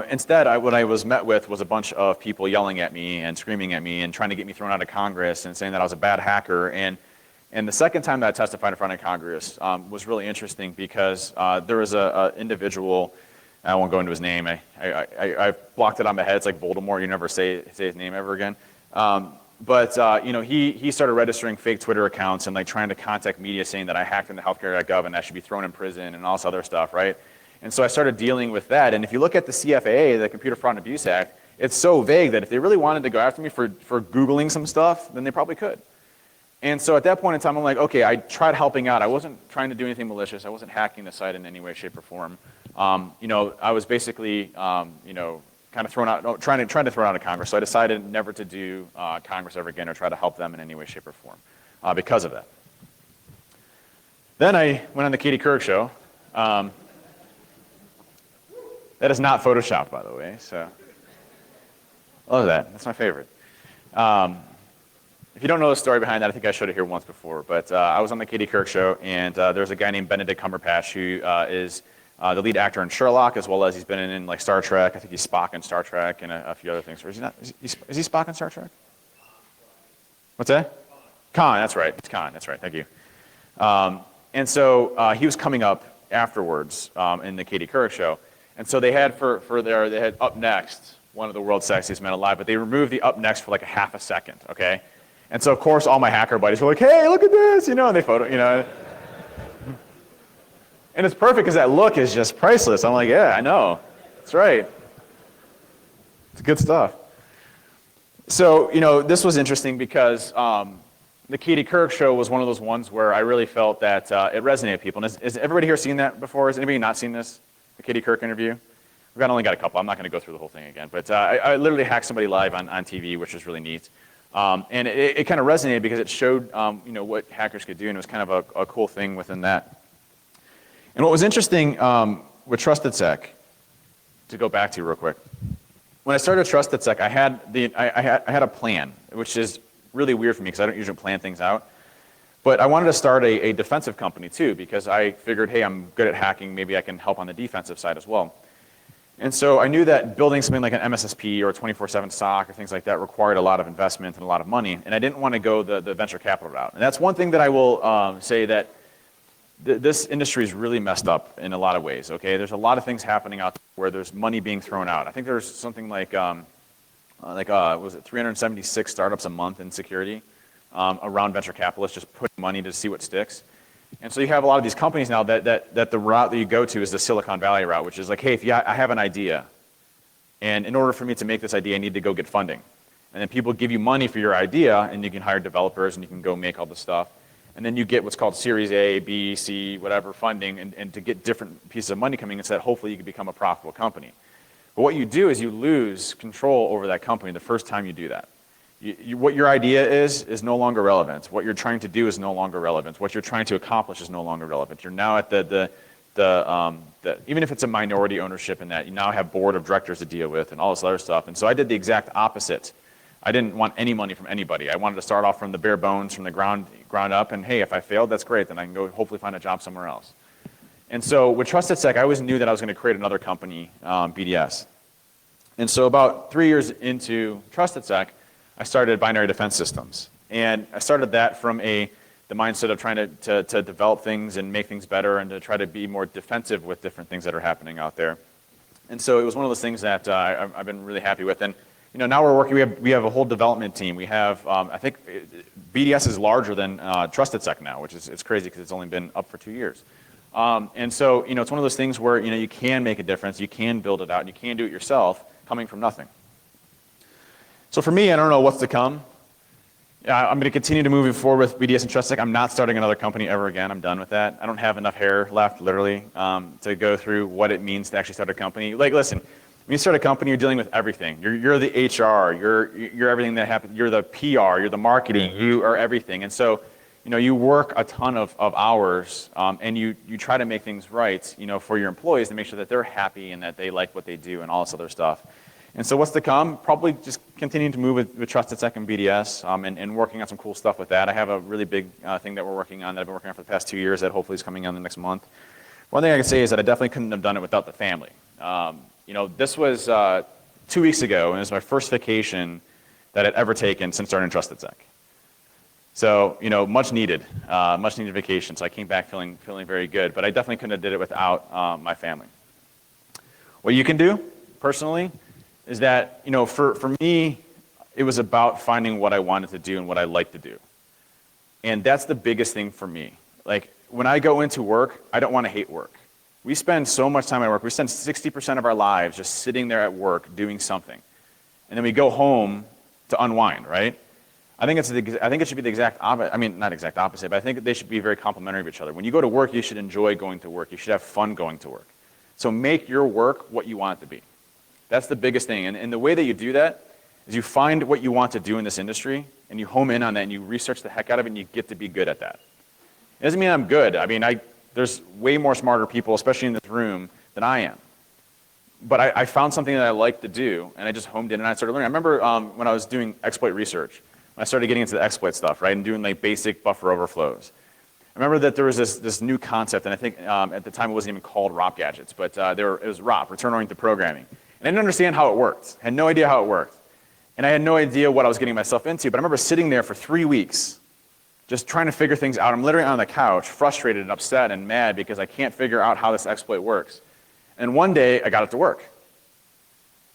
instead, what I was met with was a bunch of people yelling at me and screaming at me and trying to get me thrown out of Congress and saying that I was a bad hacker. And the second time that I testified in front of Congress was really interesting because there was an individual. I won't go into his name. I blocked it on my head. It's like Voldemort. You never say his name ever again. But he started registering fake Twitter accounts and like trying to contact media saying that I hacked into healthcare.gov and I should be thrown in prison and all this other stuff, right? And so I started dealing with that. And if you look at the CFAA, the Computer Fraud and Abuse Act, it's so vague that if they really wanted to go after me for Googling some stuff, then they probably could. And so at that point in time, I'm like, okay, I tried helping out. I wasn't trying to do anything malicious. I wasn't hacking the site in any way, shape, or form. I was basically, kind of trying to throw out of Congress. So I decided never to do Congress ever again or try to help them in any way, shape, or form because of that. Then I went on the Katie Couric show. That is not Photoshopped, by the way. So I love that. That's my favorite. If you don't know the story behind that, I think I showed it here once before. But I was on the Katie Couric show, and there's a guy named Benedict Cumberbatch who is the lead actor in Sherlock, as well as he's been in like Star Trek. I think he's Spock in Star Trek and a few other things. Or is he not? Is he Spock in Star Trek? What's that? Khan, that's right. It's Khan, that's right. Thank you. And so he was coming up, afterwards in the Katie Couric show. And so they had they had Up Next, one of the world's sexiest men alive, but they removed the Up Next for like a half a second, okay? And so of course all my hacker buddies were like, hey, look at this, you know, and they photo, you know. And it's perfect because that look is just priceless. I'm like, yeah, I know, that's right. It's good stuff. So, you know, this was interesting because the Katie Couric show was one of those ones where I really felt that it resonated with people. And has everybody here seen that before? Has anybody not seen this, the Katie Couric interview? We've only got a couple. I'm not going to go through the whole thing again. But I literally hacked somebody live on TV, which was really neat. And it kind of resonated because it showed you know, what hackers could do, and it was kind of a cool thing within that. And what was interesting with TrustedSec, to go back to real quick, when I started TrustedSec, I had a plan, which is really weird for me because I don't usually plan things out. But I wanted to start a defensive company too, because I figured, hey, I'm good at hacking, maybe I can help on the defensive side as well. And so I knew that building something like an MSSP or a 24/7 SOC or things like that required a lot of investment and a lot of money, and I didn't want to go the venture capital route. And that's one thing that I will say, that this industry is really messed up in a lot of ways, okay? There's a lot of things happening out there where there's money being thrown out. I think there's something like was it 376 startups a month in security around venture capitalists just putting money to see what sticks. And so you have a lot of these companies now that the route that you go to is the Silicon Valley route, which is like, hey, I have an idea, and in order for me to make this idea, I need to go get funding. And then people give you money for your idea, and you can hire developers, and you can go make all this stuff. And then you get what's called Series A, B, C, whatever funding, and to get different pieces of money coming in so that hopefully you can become a profitable company. But what you do is you lose control over that company the first time you do that. What your idea is no longer relevant. What you're trying to do is no longer relevant. What you're trying to accomplish is no longer relevant. You're now at even if it's a minority ownership in that, you now have board of directors to deal with and all this other stuff. And so I did the exact opposite. I didn't want any money from anybody. I wanted to start off from the bare bones, from the ground up, and hey, if I failed, that's great. Then I can go hopefully find a job somewhere else. And so with TrustedSec, I always knew that I was going to create another company, BDS. And so about 3 years into TrustedSec, I started Binary Defense Systems. And I started that from the mindset of trying to develop things and make things better and to try to be more defensive with different things that are happening out there. And so it was one of those things that I've been really happy with. And you know, now we're working, we have a whole development team. We have, I think BDS is larger than TrustedSec now, which is it's crazy because it's only been up for 2 years. And so, you know, it's one of those things where, you know, you can make a difference, you can build it out, and you can do it yourself, coming from nothing. So for me, I don't know what's to come. I'm going to continue to move forward with BDS and TrustedSec. I'm not starting another company ever again. I'm done with that. I don't have enough hair left, literally, to go through what it means to actually start a company. Like, listen, when you start a company, you're dealing with everything. You're the HR, you're everything that happens. You're the PR, you're the marketing, you are everything. And so, you know, you work a ton of hours, and you try to make things right, you know, for your employees to make sure that they're happy and that they like what they do and all this other stuff. And so what's to come? Probably just continuing to move with TrustedSec and BDS, and working on some cool stuff with that. I have a really big thing that we're working on that I've been working on for the past 2 years that hopefully is coming on the next month. One thing I can say is that I definitely couldn't have done it without the family. You know, this was 2 weeks ago, and it was my first vacation that I'd ever taken since starting TrustedSec. So, you know, much needed vacation. So I came back feeling very good, but I definitely couldn't have did it without my family. What you can do, personally, is that, you know, for me, it was about finding what I wanted to do and what I like to do. And that's the biggest thing for me. Like, when I go into work, I don't want to hate work. We spend so much time at work. We spend 60% of our lives just sitting there at work doing something. And then we go home to unwind, right? I think it should be the exact opposite. I mean, not exact opposite, but I think they should be very complementary of each other. When you go to work, you should enjoy going to work. You should have fun going to work. So make your work what you want it to be. That's the biggest thing. And the way that you do that is you find what you want to do in this industry, and you home in on that, and you research the heck out of it, and you get to be good at that. It doesn't mean I'm good. I mean, there's way more smarter people, especially in this room, than I am. But I found something that I like to do, and I just homed in, and I started learning. I remember when I was doing exploit research, when I started getting into the exploit stuff, right, and doing like basic buffer overflows. I remember that there was this new concept, and I think at the time it wasn't even called ROP gadgets, but it was ROP, return-oriented programming. And I didn't understand how it worked. I had no idea how it worked. And I had no idea what I was getting myself into, but I remember sitting there for 3 weeks just trying to figure things out. I'm literally on the couch, frustrated and upset and mad because I can't figure out how this exploit works. And one day, I got it to work.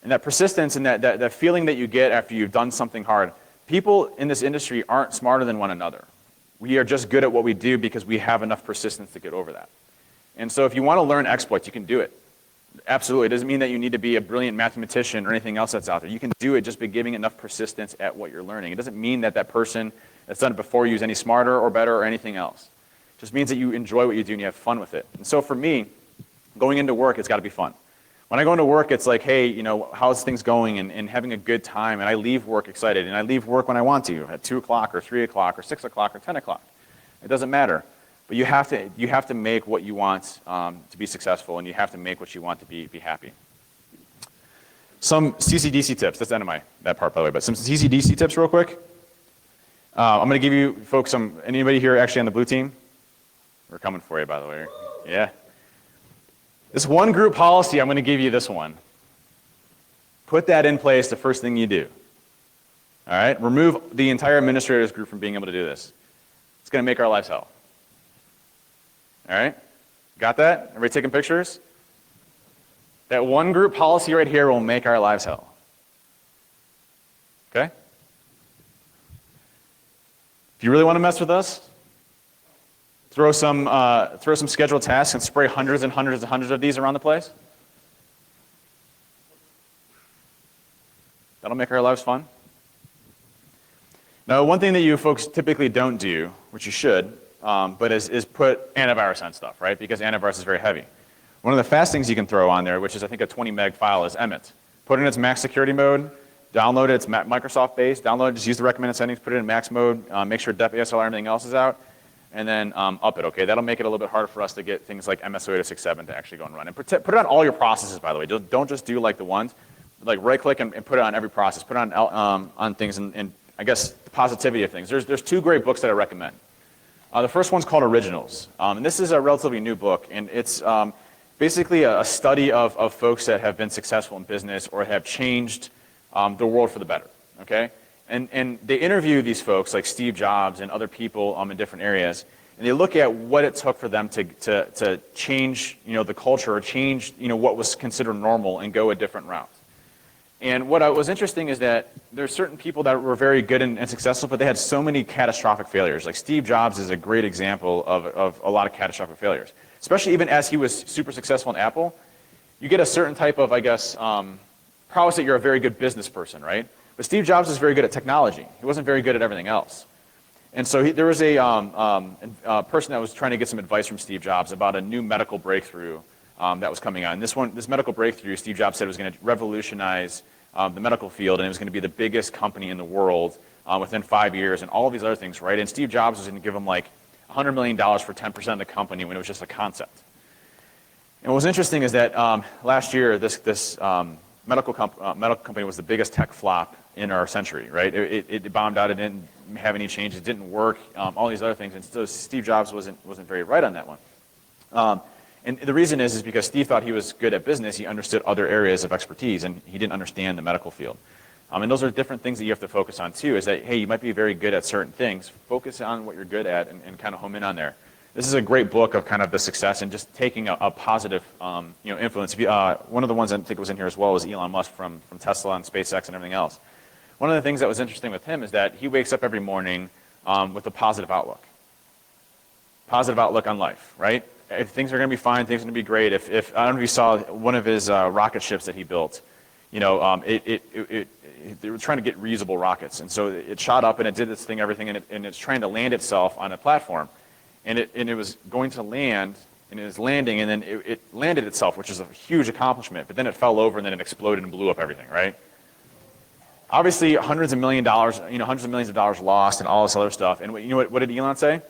And that persistence and that feeling that you get after you've done something hard, people in this industry aren't smarter than one another. We are just good at what we do because we have enough persistence to get over that. And so if you want to learn exploits, you can do it. Absolutely. It doesn't mean that you need to be a brilliant mathematician or anything else that's out there. You can do it just by giving enough persistence at what you're learning. It doesn't mean that that person that's done it before you is any smarter or better or anything else. It just means that you enjoy what you do and you have fun with it. And so for me, going into work, it's got to be fun. When I go into work, it's like, hey, you know, how's things going, and having a good time, and I leave work excited, and I leave work when I want to, at 2 o'clock or 3 o'clock or 6 o'clock or 10 o'clock. It doesn't matter. But you have to make what you want to be successful, and you have to make what you want to be happy. Some CCDC tips. That's the end of that part, by the way, but some CCDC tips real quick. I'm going to give you folks anybody here actually on the blue team? We're coming for you, by the way. Yeah. This one group policy, I'm going to give you this one. Put that in place the first thing you do. All right? Remove the entire administrators group from being able to do this. It's going to make our lives hell. All right? Got that? Everybody taking pictures? That one group policy right here will make our lives hell. Okay? If you really want to mess with us, throw some scheduled tasks and spray hundreds and hundreds and hundreds of these around the place. That'll make our lives fun. Now, one thing that you folks typically don't do, which you should, but is put antivirus on stuff, right? Because antivirus is very heavy. One of the fast things you can throw on there, which is I think a 20 meg file, is Emmet. Put it in its max security mode, download it, it's Microsoft based, download it, just use the recommended settings, put it in max mode, make sure def ASLR and everything else is out, and then up it, okay? That'll make it a little bit harder for us to get things like MS0867 to actually go and run. And put it on all your processes, by the way. Don't just do like the ones, like right click and put it on every process. Put it on things and I guess the positivity of things. There's 2 great books that I recommend. The first one's called Originals. And this is a relatively new book, and it's basically a study of folks that have been successful in business or have changed the world for the better, okay? And they interview these folks like Steve Jobs and other people in different areas, and they look at what it took for them to change, you know, the culture or change, you know, what was considered normal and go a different route. And what was interesting is that there's certain people that were very good and successful, but they had so many catastrophic failures. Like Steve Jobs is a great example of a lot of catastrophic failures. Especially even as he was super successful in Apple, you get a certain type of, I guess, prowess that you're a very good business person, right? But Steve Jobs was very good at technology. He wasn't very good at everything else. And so there was a person that was trying to get some advice from Steve Jobs about a new medical breakthrough that was coming on. This medical breakthrough, Steve Jobs said, was going to revolutionize the medical field, and it was going to be the biggest company in the world within 5 years, and all of these other things, right? And Steve Jobs was going to give him like $100 million for 10% of the company when it was just a concept. And what was interesting is that last year, this medical company was the biggest tech flop in our century, right? It bombed out. It didn't have any change. It didn't work. All these other things, and so Steve Jobs wasn't very right on that one. And the reason is because Steve thought he was good at business. He understood other areas of expertise, and he didn't understand the medical field. And those are different things that you have to focus on too, is that, hey, you might be very good at certain things. Focus on what you're good at and kind of home in on there. This is a great book of kind of the success and just taking a positive influence. One of the ones I think was in here as well was Elon Musk from Tesla and SpaceX and everything else. One of the things that was interesting with him is that he wakes up every morning with a positive outlook. Positive outlook on life, right? If things are going to be fine, things are going to be great. If I don't know if you saw one of his rocket ships that he built, you know, they were trying to get reusable rockets, and so it shot up and it did its thing, everything, and it's trying to land itself on a platform, and it was going to land, and it was landing, and then it landed itself, which is a huge accomplishment. But then it fell over, and then it exploded and blew up everything, right? Obviously, hundreds of millions of dollars lost, and all this other stuff. And you know what did Elon say?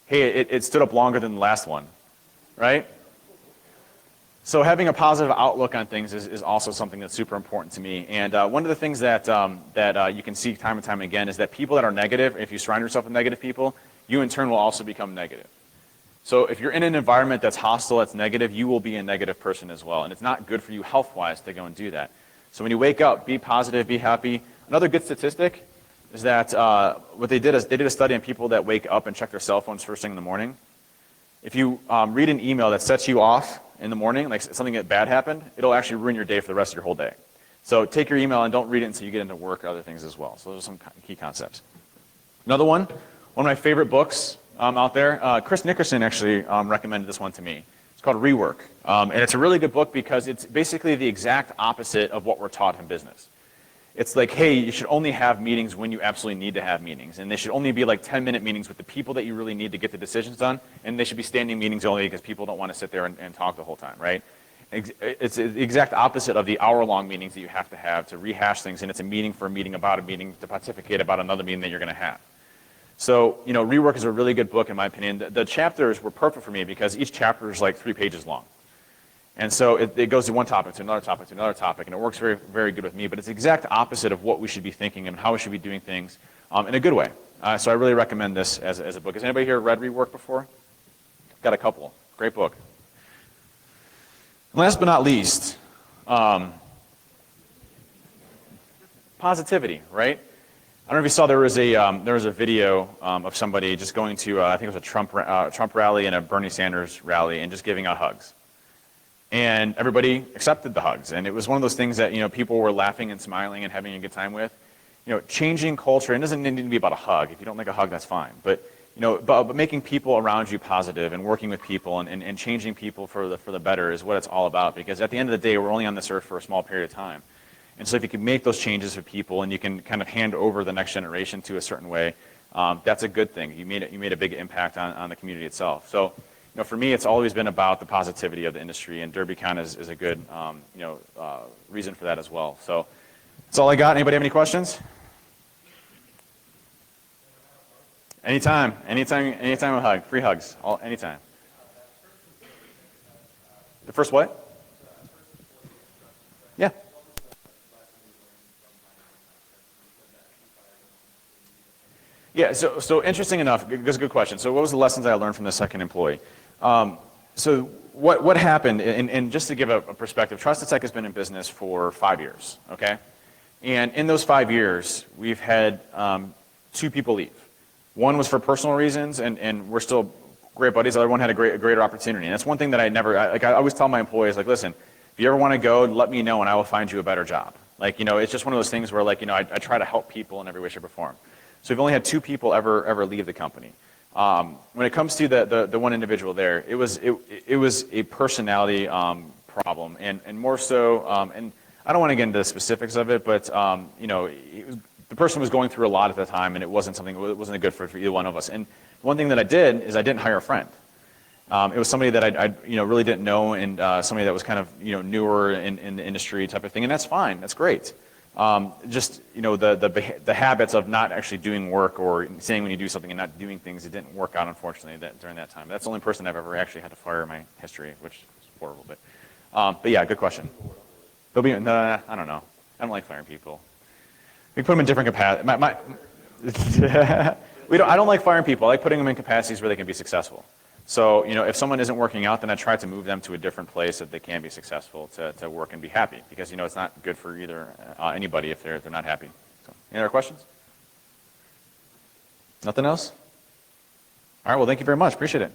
Hey, it stood up longer than the last one, right? So having a positive outlook on things is also something that's super important to me. And one of the things that you can see time and time again is that people that are negative, if you surround yourself with negative people, you in turn will also become negative. So if you're in an environment that's hostile, that's negative, you will be a negative person as well. And it's not good for you health-wise to go and do that. So when you wake up, be positive, be happy. Another good statistic, is that what they did is they did a study on people that wake up and check their cell phones first thing in the morning. If you read an email that sets you off in the morning, like something that bad happened, it'll actually ruin your day for the rest of your whole day. So take your email and don't read it until you get into work or other things as well. So those are some key concepts. Another one of my favorite books out there, Chris Nickerson actually recommended this one to me. It's called Rework. And it's a really good book because it's basically the exact opposite of what we're taught in business. It's like, hey, you should only have meetings when you absolutely need to have meetings. And they should only be like 10-minute meetings with the people that you really need to get the decisions done. And they should be standing meetings only because people don't want to sit there and talk the whole time, right? It's the exact opposite of the hour-long meetings that you have to rehash things. And it's a meeting for a meeting about a meeting to pontificate about another meeting that you're going to have. So, you know, Rework is a really good book in my opinion. The chapters were perfect for me because each chapter is like 3 pages long. And so it goes to one topic, to another topic, to another topic, and it works very, very good with me. But it's the exact opposite of what we should be thinking and how we should be doing things in a good way. So I really recommend this as a book. Has anybody here read Rework before? Got a couple. Great book. Last but not least, positivity, right? I don't know if you saw there was a video of somebody just going to I think it was a Trump rally and a Bernie Sanders rally and just giving out hugs. And everybody accepted the hugs. And it was one of those things that, you know, people were laughing and smiling and having a good time with. You know, changing culture, it doesn't need to be about a hug. If you don't like a hug, that's fine. But, you know, but making people around you positive and working with people and changing people for the better is what it's all about. Because at the end of the day, we're only on this earth for a small period of time. And so if you can make those changes for people and you can kind of hand over the next generation to a certain way, that's a good thing. You made a big impact on the community itself. So, you know, for me, it's always been about the positivity of the industry, and DerbyCon is a good, reason for that as well. So that's all I got. Anybody have any questions? Anytime a hug, free hugs, anytime. The first what? Yeah. Yeah, so interesting enough, that's a good question. So what was the lessons I learned from the second employee? So what happened, and just to give a perspective, Trusted Tech has been in business for 5 years, okay? And in those 5 years, we've had 2 people leave. One was for personal reasons, and we're still great buddies. The other one had a greater opportunity. And that's one thing that I always tell my employees, like, listen, if you ever want to go, let me know and I will find you a better job. Like, you know, it's just one of those things where, like, you know, I try to help people in every way, shape, or form. So we've only had 2 people ever leave the company. When it comes to the one individual there, it was a personality problem, and more so, and I don't want to get into the specifics of it, but you know, the person was going through a lot at the time, and it wasn't good for either one of us. And one thing that I did is I didn't hire a friend. It was somebody that I really didn't know, and somebody that was kind of, you know, newer in the industry type of thing, and that's fine, that's great. Just, you know, the habits of not actually doing work or saying when you do something and not doing things, it didn't work out, unfortunately, during that time. That's the only person I've ever actually had to fire in my history, which is horrible. But yeah, good question. I don't know. I don't like firing people. We put them in different capacities. I don't like firing people. I like putting them in capacities where they can be successful. So, you know, if someone isn't working out, then I try to move them to a different place that they can be successful to work and be happy. Because, you know, it's not good for either anybody if they're not happy. So, any other questions? Nothing else? All right, well, thank you very much. Appreciate it.